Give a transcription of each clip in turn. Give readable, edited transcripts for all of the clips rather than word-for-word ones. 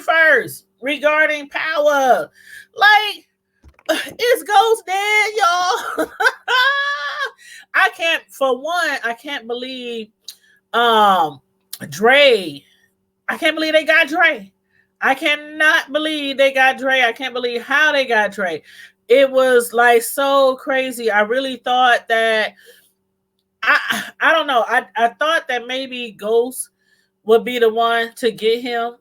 first regarding power. Like, it's Ghost dead, y'all. I can't believe Dre. I can't believe they got Dre. I cannot believe they got Dre. I can't believe how they got Dre. It was like so crazy. I really thought that I don't know. I thought that maybe Ghost would be the one to get him.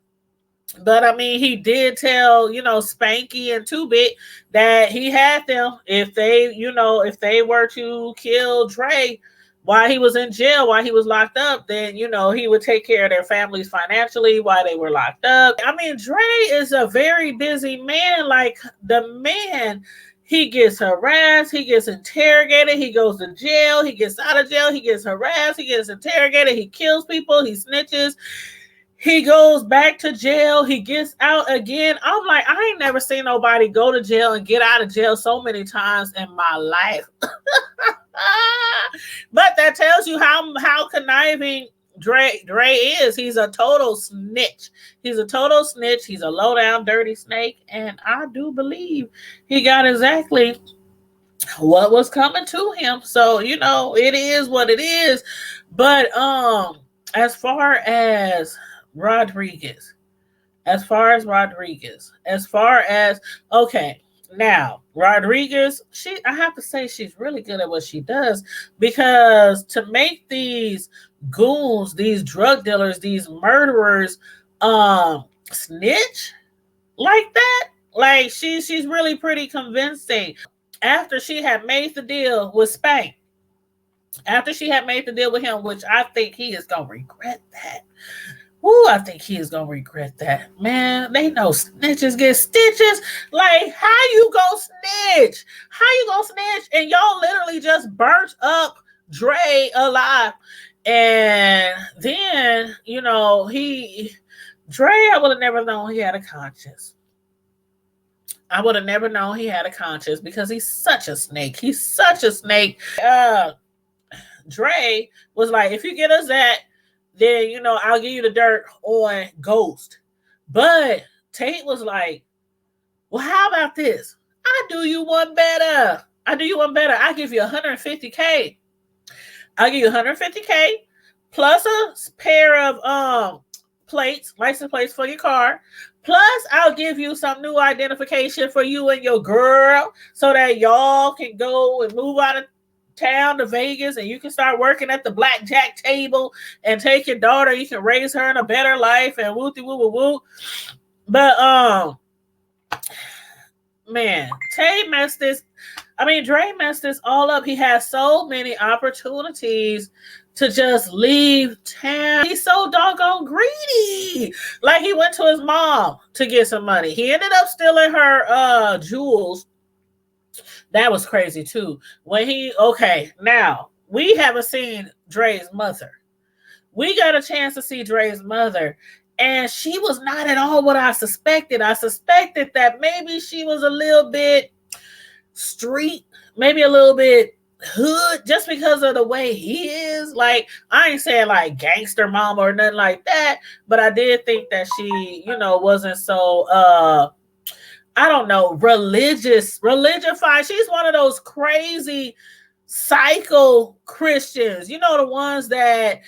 But I mean, he did tell, Spanky and Two Bit that he had them if they were to kill Dre while he was in jail, while he was locked up, then, he would take care of their families financially while they were locked up. I mean, Dre is a very busy man. Like, the man, he gets harassed, he gets interrogated, he goes to jail, he gets out of jail, he gets harassed, he gets interrogated, he kills people, he snitches. He goes back to jail. He gets out again. I'm like, I ain't never seen nobody go to jail and get out of jail so many times in my life. But that tells you how conniving Dre is. He's a total snitch. He's a total snitch. He's a low down dirty snake. And I do believe he got exactly what was coming to him. So, it is what it is. But as far as Rodriguez, okay, now Rodriguez, I have to say she's really good at what she does, because to make these goons, these drug dealers, these murderers snitch like that, like she's really pretty convincing. After she had made the deal with Spank, after she had made the deal with him, which I think he is gonna regret that. Ooh, I think he is gonna regret that. Man, they know snitches get stitches. Like, how you gonna snitch? How you gonna snitch? And y'all literally just burnt up Dre alive. And then, Dre, I would have never known he had a conscience. I would have never known he had a conscience, because he's such a snake. Dre was like, if you get us that, then, I'll give you the dirt on Ghost. But Tate was like, well, how about this? I do you one better. I give you 150K. I'll give you 150K plus a pair of license plates for your car. Plus, I'll give you some new identification for you and your girl, so that y'all can go and move out of town to Vegas, and you can start working at the blackjack table and take your daughter. You can raise her in a better life, and woo woo woo woo. But man, Dre messed this all up. He has so many opportunities to just leave town. He's so doggone greedy. Like, he went to his mom to get some money. He ended up stealing her jewels. That was crazy too. Now we haven't seen Dre's mother. We got a chance to see Dre's mother, and she was not at all what I suspected. I suspected that maybe she was a little bit street, maybe a little bit hood, just because of the way he is. Like, I ain't saying like gangster mama or nothing like that, but I did think that she, wasn't so I don't know, religified. She's one of those crazy psycho Christians. The ones that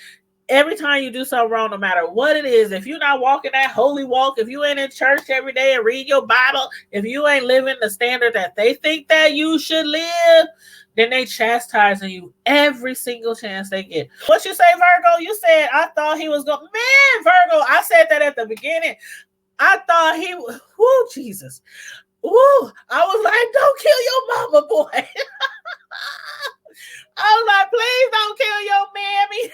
every time you do something wrong, no matter what it is, if you're not walking that holy walk, if you ain't in church every day and read your Bible, if you ain't living the standard that they think that you should live, then they chastising you every single chance they get. What you say, Virgo? You said, I thought he was going, man, Virgo, I said that at the beginning. I thought he was, whoo, Jesus. Woo, I was like, don't kill your mama, boy. I was like, please don't kill your mammy.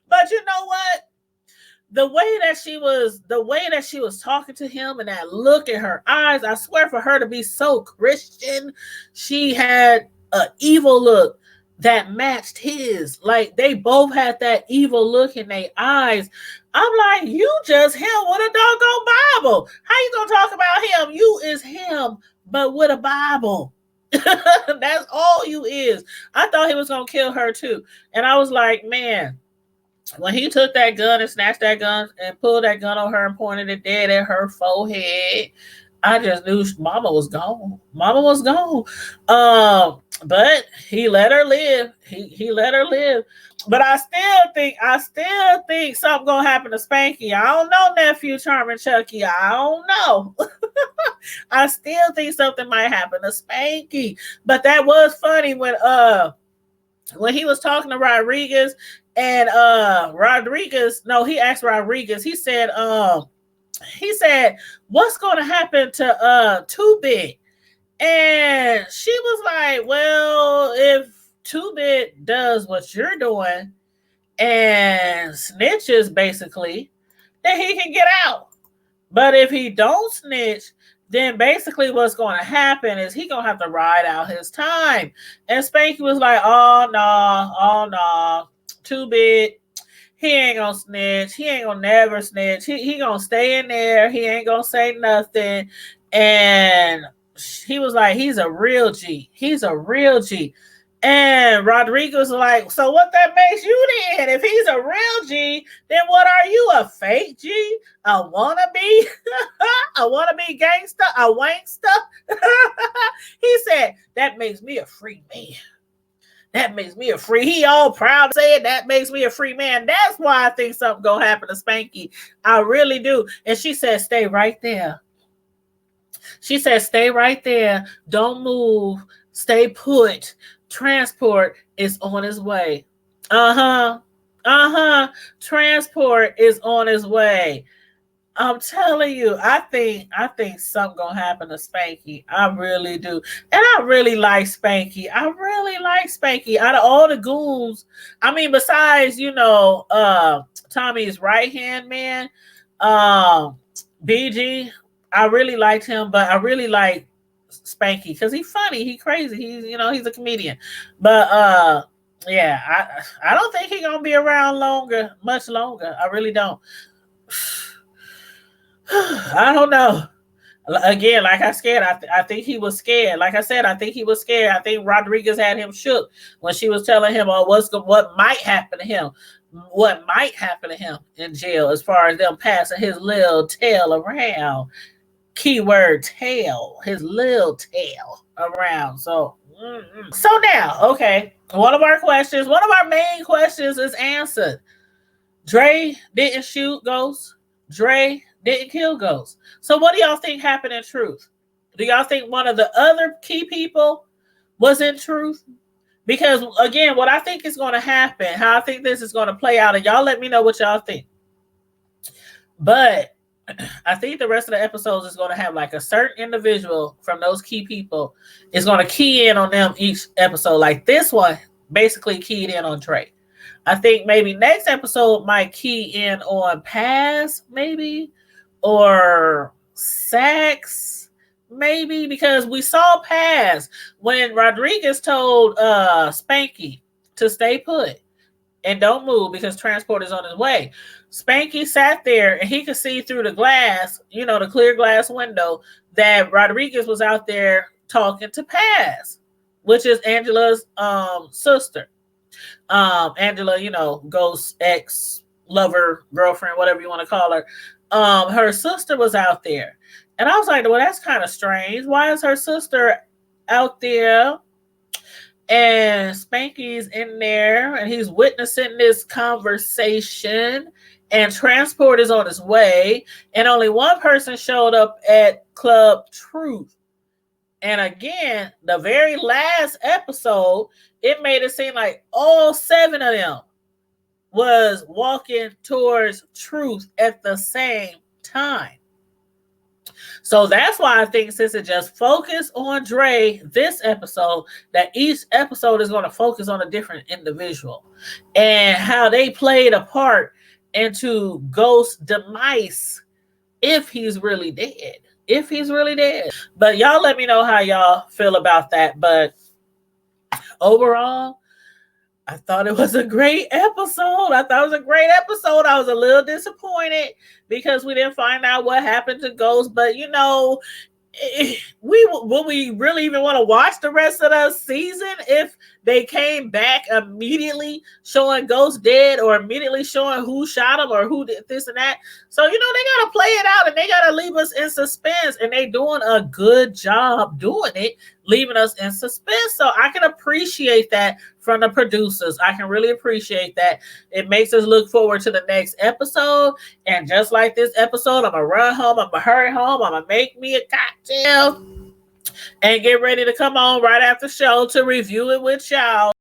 But you know what? The way that she was talking to him, and that look in her eyes, I swear, for her to be so Christian, she had an evil look that matched his. Like, they both had that evil look in their eyes. I'm like, you just him with a doggone Bible. How you gonna talk about him? You is him, but with a Bible. That's all you is. I thought he was gonna kill her too. And I was like, man, when he took that gun and snatched that gun and pulled that gun on her and pointed it dead at her forehead, I just knew Mama was gone. Mama was gone. But he let her live. He let her live. But I still think something gonna happen to Spanky. I don't know, nephew Charming Chucky. I don't know. I still think something might happen to Spanky. But that was funny when he was talking to Rodriguez and he asked Rodriguez, he said, what's gonna happen to 2-Bit? And she was like, well, if 2-Bit does what you're doing and snitches basically, then he can get out. But if he don't snitch, then basically what's going to happen is he going to have to ride out his time. And Spanky was like, oh, no, 2-Bit. He ain't going to snitch. He ain't going to never snitch. He going to stay in there. He ain't going to say nothing. And he was like, he's a real G. He's a real G. And Rodriguez was like, so what that makes you then? If he's a real G, then what are you, a fake G? A wannabe? A wannabe gangster? A wankster? He said, that makes me a free man. That makes me a free. He all proud to say it. That makes me a free man. That's why I think something gonna happen to Spanky. I really do. And she said, stay right there. She said, stay right there. Don't move. Stay put. Transport is on his way. Transport is on his way. I'm telling you, I think something gonna happen to Spanky. I really do. And I really like Spanky. Out of all the goons, I mean, besides, Tommy's right-hand man, BG, I really liked him, but I really like Spanky because he's funny, he's crazy, he's a comedian. But yeah, I don't think he's gonna be around much longer. I really don't. I don't know. Again, like I think he was scared. Like I said, I think he was scared. I think Rodriguez had him shook when she was telling him, what might happen to him. What might happen to him in jail as far as them passing his little tail around. Keyword tail, his little tail around. So now, okay, one of our main questions is answered. Dre didn't shoot Ghost. Dre didn't kill Ghost. So what do y'all think happened in truth? Do y'all think one of the other key people was in truth? Because again, what I think is going to happen, how I think this is going to play out, and y'all let me know what y'all think. But I think the rest of the episodes is going to have like a certain individual from those key people is going to key in on them each episode. Like this one basically keyed in on Dre. I think maybe next episode might key in on Paz, maybe, or Sax, maybe, because we saw Paz when Rodriguez told Spanky to stay put and don't move because transport is on his way. Spanky sat there and he could see through the glass, the clear glass window, that Rodriguez was out there talking to Paz, which is Angela's sister. Angela, Ghost's ex-lover, girlfriend, whatever you want to call her. Her sister was out there. And I was like, well, that's kind of strange. Why is her sister out there? And Spanky's in there and he's witnessing this conversation and transport is on its way. And only one person showed up at Club Truth. And again, the very last episode, it made it seem like all 7 of them was walking towards Truth at the same time. So that's why I think since it just focused on Dre this episode, that each episode is going to focus on a different individual and how they played a part into Ghost's demise if he's really dead. But y'all let me know how y'all feel about that. But overall, I thought it was a great episode. I was a little disappointed because we didn't find out what happened to Ghost. But, Would we really even want to watch the rest of the season if they came back immediately showing Ghost dead, or immediately showing who shot him or who did this and that? So they gotta play it out, and they gotta leave us in suspense, and they doing a good job doing it, leaving us in suspense. So I can appreciate that from the producers. I can really appreciate that. It makes us look forward to the next episode. And just like this episode, I'm gonna run home, I'm gonna hurry home, I'm gonna make me a cocktail and get ready to come on right after the show to review it with y'all.